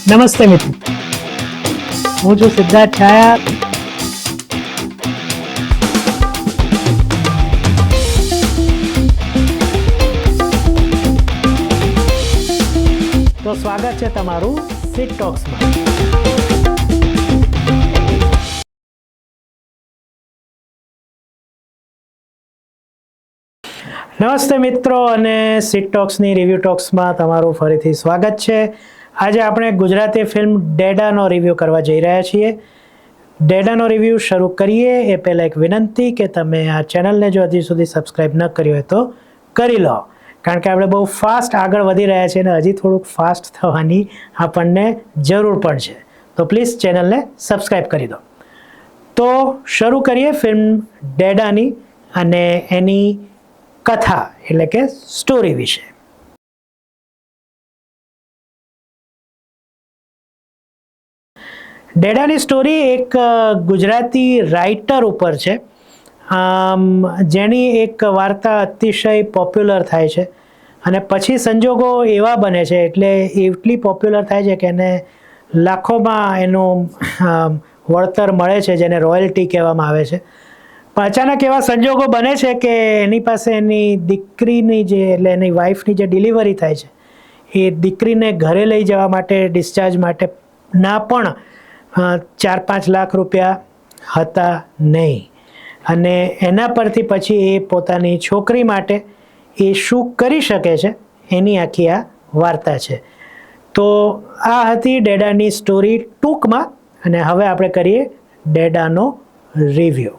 નમસ્તે મિત્રો, હું છું સિદ્ધાર્થ છાયા. તો સ્વાગત છે તમારું સિટ ટોક્સમાં. નમસ્તે મિત્રો, અને સિટ ટોક્સની રિવ્યૂ ટોક્સમાં તમારું ફરીથી સ્વાગત છે. આજે આપણે ગુજરાતી ફિલ્મ ડેડાનો રિવ્યૂ કરવા જઈ રહ્યા છીએ. ડેડાનો રિવ્યૂ શરૂ કરીએ એ પહેલાં એક વિનંતી કે તમે આ ચેનલને જો હજી સુધી સબસ્ક્રાઈબ ન કરી હોય તો કરી લો, કારણ કે આપણે બહુ ફાસ્ટ આગળ વધી રહ્યા છીએ અને હજી થોડુંક ફાસ્ટ થવાની આપણને જરૂર પણ છે. તો પ્લીઝ ચેનલને સબસ્ક્રાઈબ કરી દો. તો શરૂ કરીએ ફિલ્મ ડેડાની અને એની કથા એટલે કે સ્ટોરી વિશે. ડેડાની સ્ટોરી એક ગુજરાતી રાઇટર ઉપર છે, જેની એક વાર્તા અતિશય પોપ્યુલર થાય છે અને પછી સંજોગો એવા બને છે, એટલે એટલી પોપ્યુલર થાય છે કે એને લાખોમાં એનું વળતર મળે છે, જેને રોયલ્ટી કહેવામાં આવે છે. પણ અચાનક એવા સંજોગો બને છે કે એની પાસે એની દીકરીની જે એટલે એની વાઈફની જે ડિલિવરી થાય છે, એ દીકરીને ઘરે લઈ જવા માટે ડિસ્ચાર્જ માટે ના પણ 4-5 લાખ રૂપિયા હતા નહીં, અને એના પરથી પછી એ પોતાની છોકરી માટે એ શું કરી શકે છે એની આખી આ વાર્તા છે. તો આ હતી ડેડાની સ્ટોરી ટૂંકમાં, અને હવે આપણે કરીએ ડેડાનો રિવ્યૂ.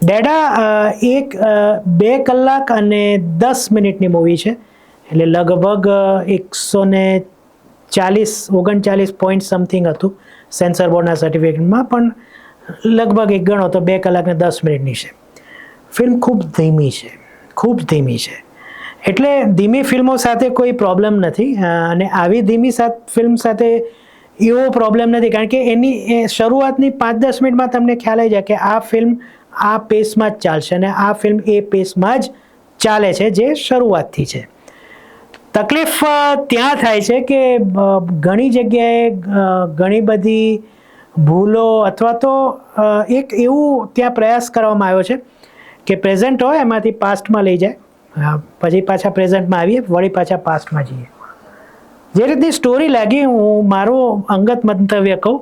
ડેડા એક 2 કલાક અને 10 મિનિટની મૂવી છે, એટલે લગભગ 139 પોઈન્ટ સમથિંગ હતું સેન્સર બોર્ડના સર્ટિફિકેટમાં, પણ લગભગ એક ગણો તો 2 કલાક ને 10 મિનિટની છે. ફિલ્મ ખૂબ ધીમી છે, ખૂબ ધીમી છે. એટલે ધીમી ફિલ્મો સાથે કોઈ પ્રોબ્લેમ નથી, અને આવી ધીમી ફિલ્મ સાથે એવો પ્રોબ્લેમ નથી, કારણ કે એની શરૂઆતની 5-10 મિનિટમાં તમને ખ્યાલ આવી જાય કે આ ફિલ્મ આ પેસમાં જ ચાલશે, અને આ ફિલ્મ એ પેસમાં જ ચાલે છે જે શરૂઆતથી છે. તકલીફ ત્યાં થાય છે કે ઘણી જગ્યાએ ઘણી બધી ભૂલો, અથવા તો એક એવું ત્યાં પ્રયાસ કરવામાં આવ્યો છે કે પ્રેઝન્ટ હોય એમાંથી પાસ્ટમાં લઈ જાય, પછી પાછા પ્રેઝન્ટમાં આવીએ, વળી પાછા પાસ્ટમાં જઈએ. જે રીતની સ્ટોરી લાગી, હું મારું અંગત મંતવ્ય કહું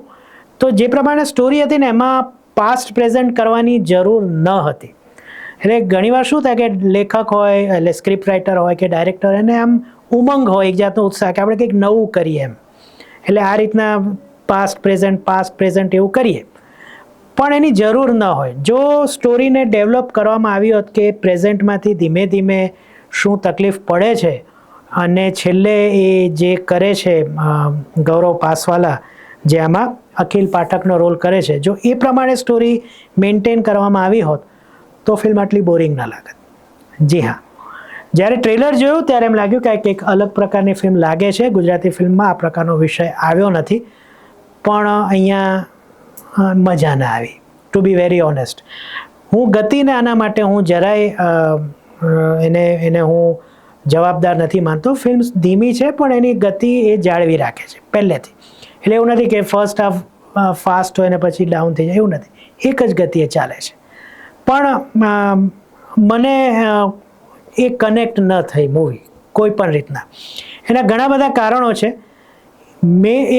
તો જે પ્રમાણે સ્ટોરી હતી ને, એમાં પાસ્ટ પ્રેઝન્ટ કરવાની જરૂર ન હતી. એટલે ઘણીવાર શું થાય કે લેખક હોય, એટલે સ્ક્રિપ્ટ રાઇટર હોય કે ડાયરેક્ટર, એને આમ ઉમંગ હોય, એક જાતનો ઉત્સાહ કે આપણે કંઈક નવું કરીએ એમ, એટલે આ રીતના પાસ્ટ પ્રેઝન્ટ એવું કરીએ, પણ એની જરૂર ન હોય. જો સ્ટોરીને ડેવલપ કરવામાં આવી હોત કે પ્રેઝન્ટમાંથી ધીમે ધીમે શું તકલીફ પડે છે, અને છેલ્લે એ જે કરે છે ગૌરવ પાસવાલા, જે આમાં અખિલ પાઠકનો રોલ કરે છે, જો એ પ્રમાણે સ્ટોરી મેન્ટેન કરવામાં આવી હોત તો ફિલ્મ આટલી બોરિંગ ના લાગત. જી હા, જ્યારે ટ્રેલર જોયું ત્યારે એમ લાગ્યું કે એક અલગ પ્રકારની ફિલ્મ લાગે છે. ગુજરાતી ફિલ્મમાં આ પ્રકારનો વિષય આવ્યો નથી, પણ અહીંયા મજા ના આવી, ટુ બી વેરી ઓનેસ્ટ. હું ગતિને આના માટે હું જરાય એને હું જવાબદાર નથી માનતો. ફિલ્મ ધીમી છે, પણ એની ગતિ એ જાળવી રાખે છે પહેલેથી. એટલે એવું નથી કે ફર્સ્ટ હાફ ફાસ્ટ હોય ને પછી ડાઉન થઈ જાય, એવું નથી. એક જ ગતિએ ચાલે છે. પણ મને એ કનેક્ટ ન થઈ મૂવી કોઈ પણ રીતના. એના ઘણા બધા કારણો છે.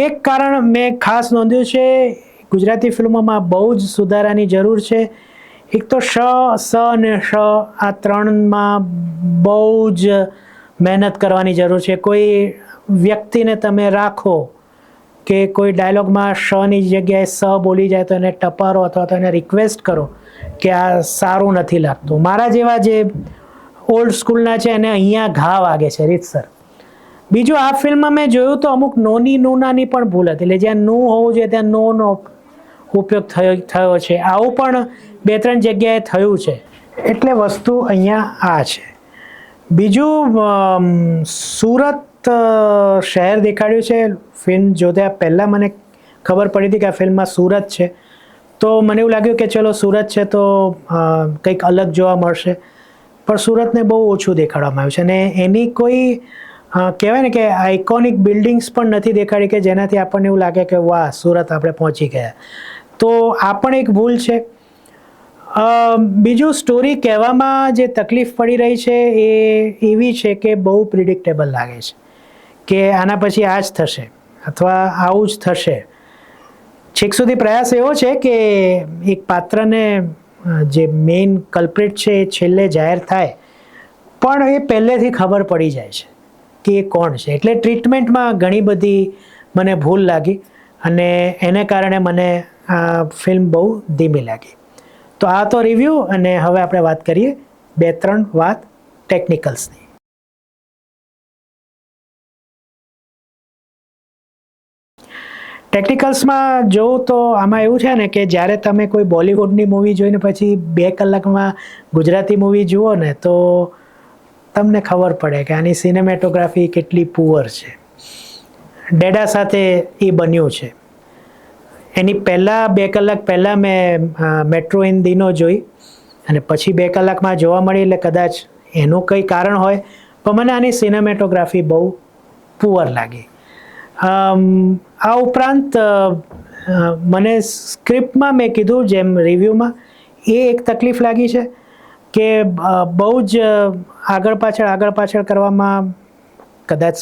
એક કારણ મેં ખાસ નોંધ્યું છે, ગુજરાતી ફિલ્મોમાં બહુ જ સુધારાની જરૂર છે. એક તો સ અને શ આ ત્રણમાં બહુ જ મહેનત કરવાની જરૂર છે. કોઈ વ્યક્તિને તમે રાખો કે કોઈ ડાયલોગમાં શની જગ્યાએ સ બોલી જાય તો એને ટપારો અથવા તો એને રિક્વેસ્ટ કરો કે આ સારું નથી લાગતું. મારા જેવા જે ઓલ્ડ સ્કૂલના છે એને અહીંયા ઘા વાગે છે રીતસર. બીજું, આ ફિલ્મમાં મેં જોયું તો અમુક નૂનાની પણ ભૂલ હતી, એટલે જ્યાં નું હોવું જોઈએ ત્યાં નોનો ઉપયોગ થયો છે. આવું પણ 2-3 જગ્યાએ થયું છે. એટલે વસ્તુ અહીંયા આ છે. બીજું, સુરત શહેર દેખાડ્યું છે. ફિલ્મ જોતા પહેલાં મને ખબર પડી હતી કે આ ફિલ્મમાં સુરત છે, તો મને એવું લાગ્યું કે ચલો સુરત છે તો કંઈક અલગ જોવા મળશે. પણ સુરતને બહુ ઓછું દેખાડવામાં આવ્યું છે. અને એની કોઈ કહેવાય ને કે આઇકોનિક બિલ્ડિંગ્સ પણ નથી દેખાડી કે જેનાથી આપણને એવું લાગે કે વાહ, સુરત આપણે પહોંચી ગયા. તો આ પણ એક ભૂલ છે. બીજું, સ્ટોરી કહેવામાં જે તકલીફ પડી રહી છે એ એવી છે કે બહુ પ્રિડિક્ટેબલ લાગે છે કે આના પછી આ જ થશે અથવા આવું જ થશે. છેક સુધી પ્રયાસ એવો છે કે એક પાત્રને જે મેઇન કલ્પ્રિટ છે એ છેલ્લે જાહેર થાય, પણ એ પહેલેથી ખબર પડી જાય છે કે એ કોણ છે. એટલે ટ્રીટમેન્ટમાં ઘણી બધી મને ભૂલ લાગી અને એને કારણે મને આ ફિલ્મ બહુ ધીમી લાગી. તો આ તો રિવ્યૂ, અને હવે આપણે વાત કરીએ 2-3 વાત ટેકનિકલ્સની. ટેકનિકલ્સમાં જોઉં તો આમાં એવું છે ને કે જ્યારે તમે કોઈ બોલિવૂડની મૂવી જોઈને પછી 2 કલાકમાં ગુજરાતી મૂવી જુઓ ને તો તમને ખબર પડે કે આની સિનેમેટોગ્રાફી કેટલી પુઅર છે. ડેડા સાથે એ બન્યું છે. એની પહેલાં 2 કલાક પહેલાં મેં મેટ્રો ઇન દિનો જોઈ અને પછી 2 કલાકમાં જોવા મળી, એટલે કદાચ એનું કંઈ કારણ હોય, પણ મને આની સિનેમેટોગ્રાફી બહુ પુઅર લાગી. આ ઉપરાંત મને સ્ક્રિપ્ટમાં મેં કીધું જેમ રિવ્યૂમાં એ એક તકલીફ લાગી છે કે બહુ જ આગળ પાછળ કરવામાં કદાચ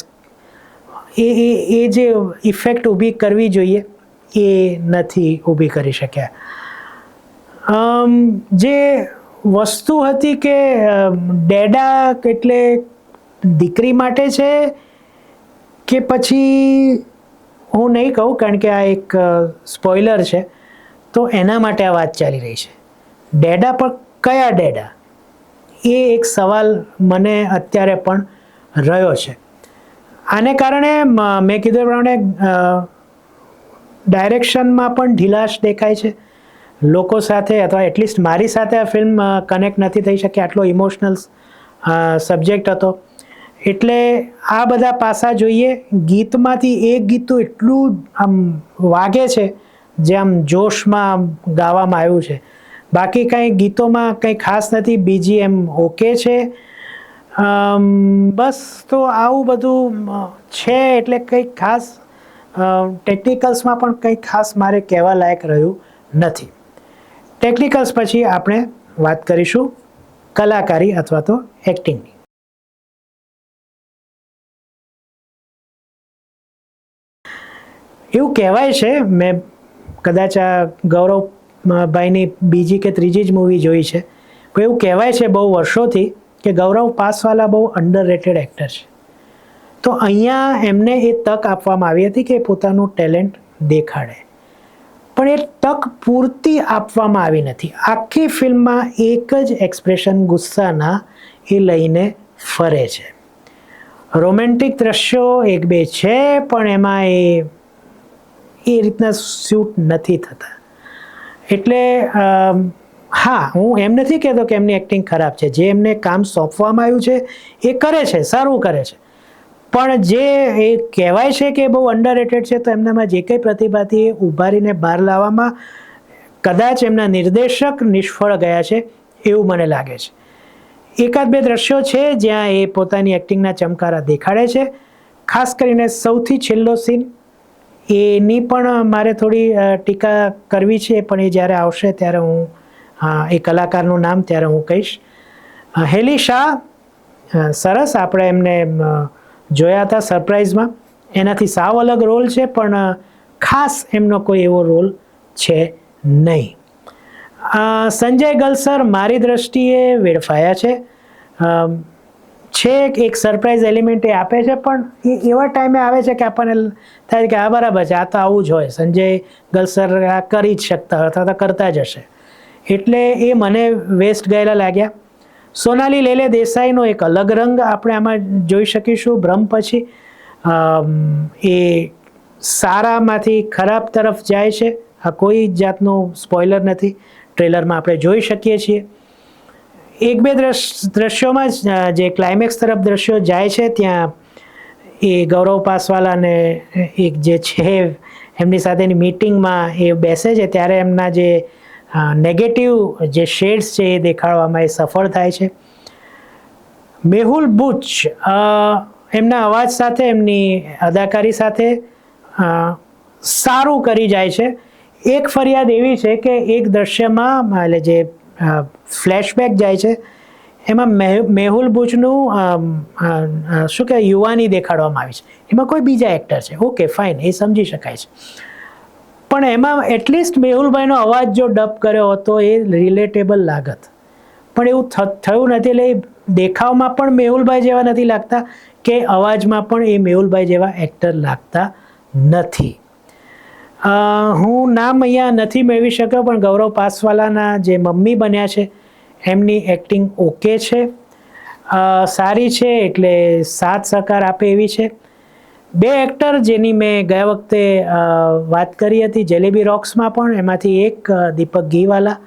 એ જે ઇફેક્ટ ઊભી કરવી જોઈએ એ નથી ઊભી કરી શક્યા. જે વસ્તુ હતી કે ડેડા એટલે દીકરી માટે છે કે પછી, હું નહીં કહું કારણ કે આ એક સ્પોઇલર છે, તો એના માટે આ વાત ચાલી રહી છે. ડેડા પણ કયા ડેડા, એ એક સવાલ મને અત્યારે પણ રહ્યો છે. આને કારણે મેં કીધું એ પ્રમાણે ડાયરેક્શનમાં પણ ઢીલાશ દેખાય છે. લોકો સાથે અથવા એટલીસ્ટ મારી સાથે આ ફિલ્મ કનેક્ટ નથી થઈ શકી, આટલો ઇમોશનલ સબ્જેક્ટ હતો. એટલે આ બધા પાસા જોઈએ. ગીતમાંથી એક ગીત તો એટલું આમ વાગે છે જે આમ જોશમાં ગાવામાં આવ્યું છે. બાકી કંઈ ગીતોમાં કંઈ ખાસ નથી. બીજી એમ ઓકે છે. બસ, તો આવું બધું છે. એટલે કંઈ ખાસ ટેકનિકલ્સમાં પણ કંઈ ખાસ મારે કહેવા લાયક રહ્યું નથી. ટેકનિકલ્સ પછી આપણે વાત કરીશું કલાકારી અથવા તો એક્ટિંગની. એવું કહેવાય છે, મેં કદાચ આ ગૌરવભાઈની બીજી કે ત્રીજી જ મૂવી જોઈ છે, પણ એવું કહેવાય છે બહુ વર્ષોથી કે ગૌરવ પાસવાલા બહુ અંડરરેટેડ એક્ટર છે. તો અહીંયા એમને એ તક આપવામાં આવી હતી કે પોતાનું ટેલેન્ટ દેખાડે, પણ એ તક પૂરતી આપવામાં આવી નથી. આખી ફિલ્મમાં એક જ એક્સપ્રેશન ગુસ્સાના એ લઈને ફરે છે. રોમેન્ટિક દ્રશ્યો 1-2 છે, પણ એમાં એ રીતના શૂટ નથી થતા. એટલે હા, હું એમ નથી કહેતો કે એમની એક્ટિંગ ખરાબ છે. જે એમને કામ સોંપવામાં આવ્યું છે એ કરે છે, સારું કરે છે. પણ જે એ કહેવાય છે કે બહુ અંડરરેટેડ છે, તો એમનામાં જે કંઈ પ્રતિભાથી એ ઉભારીને બહાર લાવવામાં કદાચ એમના નિર્દેશક નિષ્ફળ ગયા છે એવું મને લાગે છે. 1-2 દ્રશ્યો છે જ્યાં એ પોતાની એક્ટિંગના ચમકારા દેખાડે છે. ખાસ કરીને સૌથી છેલ્લો સીન, એની પણ મારે થોડી ટીકા કરવી છે, પણ એ જ્યારે આવશે ત્યારે હું એ કલાકારનું નામ ત્યારે હું કહીશ. હેલી શાહ સરસ, આપણે એમને જોયા હતા સરપ્રાઇઝમાં. એનાથી સાવ અલગ રોલ છે, પણ ખાસ એમનો કોઈ એવો રોલ છે નહીં. સંજય ગલસર મારી દ્રષ્ટિએ વેડફાયા છે. એક સરપ્રાઇઝ એલિમેન્ટ એ આપે છે, પણ એ એવા ટાઈમે આવે છે કે આપણને થાય કે આ બરાબર છે, આ તો આવું જ હોય, સંજય ગલસર આ કરી જ શકતા હોય અથવા તો કરતા જ હશે. એટલે એ મને વેસ્ટ ગયેલા લાગ્યા. સોનાલી લેલે દેસાઈનો એક અલગ રંગ આપણે આમાં જોઈ શકીશું. બ્રહ્મ પછી એ સારામાંથી ખરાબ તરફ જાય છે. આ કોઈ જાતનું સ્પોઇલર નથી, ટ્રેલરમાં આપણે જોઈ શકીએ છીએ. 1-2 દ્રશ્યોમાં જે ક્લાઇમેક્સ તરફ દ્રશ્યો જાય છે ત્યાં એ ગૌરવ પાસવાલાને એક જે છે એમની સાથેની મીટિંગમાં એ બેસે છે ત્યારે એમના જે નેગેટિવ જે શેડ્સ છે એ દેખાડવામાં એ સફળ થાય છે. મેહુલ બુચ એમના અવાજ સાથે, એમની અદાકારી સાથે સારું કરી જાય છે. એક ફરિયાદ એવી છે કે એક દ્રશ્યમાં એટલે જે ફ્લેશબેક જાય છે એમાં મેહુલ બુચનું શું કહેવાય યુવાની દેખાડવામાં આવી છે, એમાં કોઈ બીજા એક્ટર છે. ઓકે ફાઇન, એ સમજી શકાય છે. પણ એમાં એટલીસ્ટ મેહુલભાઈનો અવાજ જો ડબ કર્યો હોતો એ રિલેટેબલ લાગત, પણ એવું થયું નથી. એટલે દેખાવમાં પણ મેહુલભાઈ જેવા નથી લાગતા કે અવાજમાં પણ એ મેહુલભાઈ જેવા એક્ટર લાગતા નથી. હું નામ અહીંયા નથી મેળવી શક્યો, પણ ગૌરવ પાસવાલાના જે મમ્મી બન્યા છે એમની એક્ટિંગ ઓકે છે, સારી છે, એટલે સાથ સહકાર આપે એવી છે. બે એક્ટર જેની મેં ગયા વખતે વાત કરી હતી જલેબી રોક્સમાં પણ, એમાંથી એક દીપક ઘીવાલા,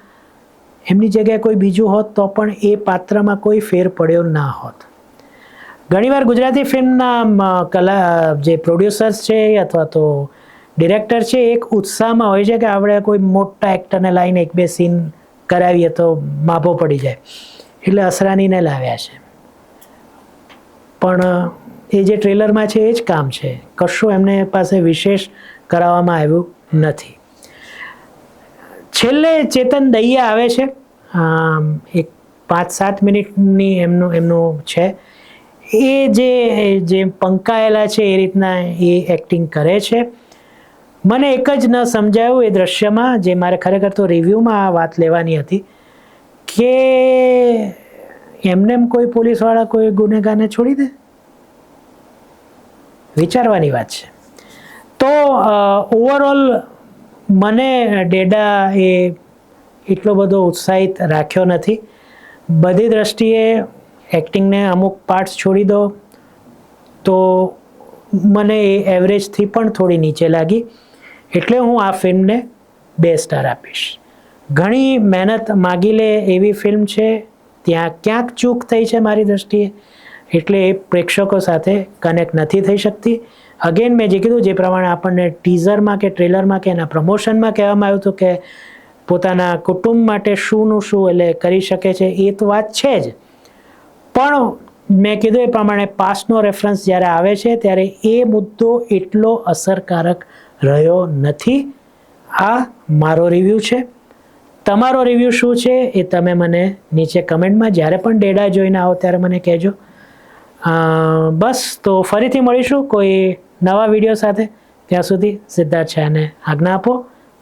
એમની જગ્યાએ કોઈ બીજું હોત તો પણ એ પાત્રમાં કોઈ ફેર પડ્યો ના હોત. ઘણીવાર ગુજરાતી ફિલ્મના જે પ્રોડ્યુસર્સ છે અથવા તો ડિરેક્ટર છે એક ઉત્સાહમાં હોય છે કે આપણે કોઈ મોટા એક્ટરને લાવીને એક બે સીન કરાવીએ તો માભો પડી જાય, એટલે અસરાનીને લાવ્યા છે. પણ એ જે ટ્રેલરમાં છે એ જ કામ છે, કશું એમને પાસે વિશેષ કરાવવામાં આવ્યું નથી. છેલ્લે ચેતન દૈયા આવે છે, એક 5-7 મિનિટની એમનું છે. એ જે પંકાયેલા છે એ રીતના એ એક્ટિંગ કરે છે. મને એક જ ન સમજાયું એ દ્રશ્યમાં, જે મારે ખરેખર તો રિવ્યૂમાં આ વાત લેવાની હતી, કે એમને કોઈ પોલીસવાળા કોઈ ગુનેગારને છોડી દે, વિચારવાની વાત છે. તો ઓવરઓલ મને ડેડા એ એટલો બધો ઉત્સાહિત રાખ્યો નથી. બધી દ્રષ્ટિએ એક્ટિંગને અમુક પાર્ટ્સ છોડી દો તો મને એ એવરેજથી પણ થોડી નીચે લાગી, એટલે હું આ ફિલ્મને 2 સ્ટાર આપીશ. ઘણી મહેનત માગી લે એવી ફિલ્મ છે, ત્યાં ક્યાંક ચૂક થઈ છે મારી દ્રષ્ટિએ, એટલે એ પ્રેક્ષકો સાથે કનેક્ટ નથી થઈ શકતી. અગેન મેં જે કીધું જે પ્રમાણે આપણને ટીઝરમાં કે ટ્રેલરમાં કે એના પ્રમોશનમાં કહેવામાં આવ્યું હતું કે પોતાના કુટુંબ માટે શુંનું શું એટલે કરી શકે છે, એ તો વાત છે જ, પણ મેં કીધું એ પ્રમાણે પાસ્ટનો રેફરન્સ જ્યારે આવે છે ત્યારે એ મુદ્દો એટલો અસરકારક રહ્યો નથી. આ મારો રિવ્યૂ છે. તમારો રિવ્યૂ શું છે એ તમે મને નીચે કમેન્ટમાં જ્યારે પણ ડેડા જોઈને આવો ત્યારે મને કહેજો. બસ, તો ફરીથી મળીશું કોઈ નવા વિડીયો સાથે. ત્યાં સુધી સિદ્ધાર્થ શાહને આજ્ઞા આપો,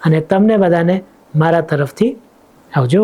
અને તમને બધાને મારા તરફથી આવજો.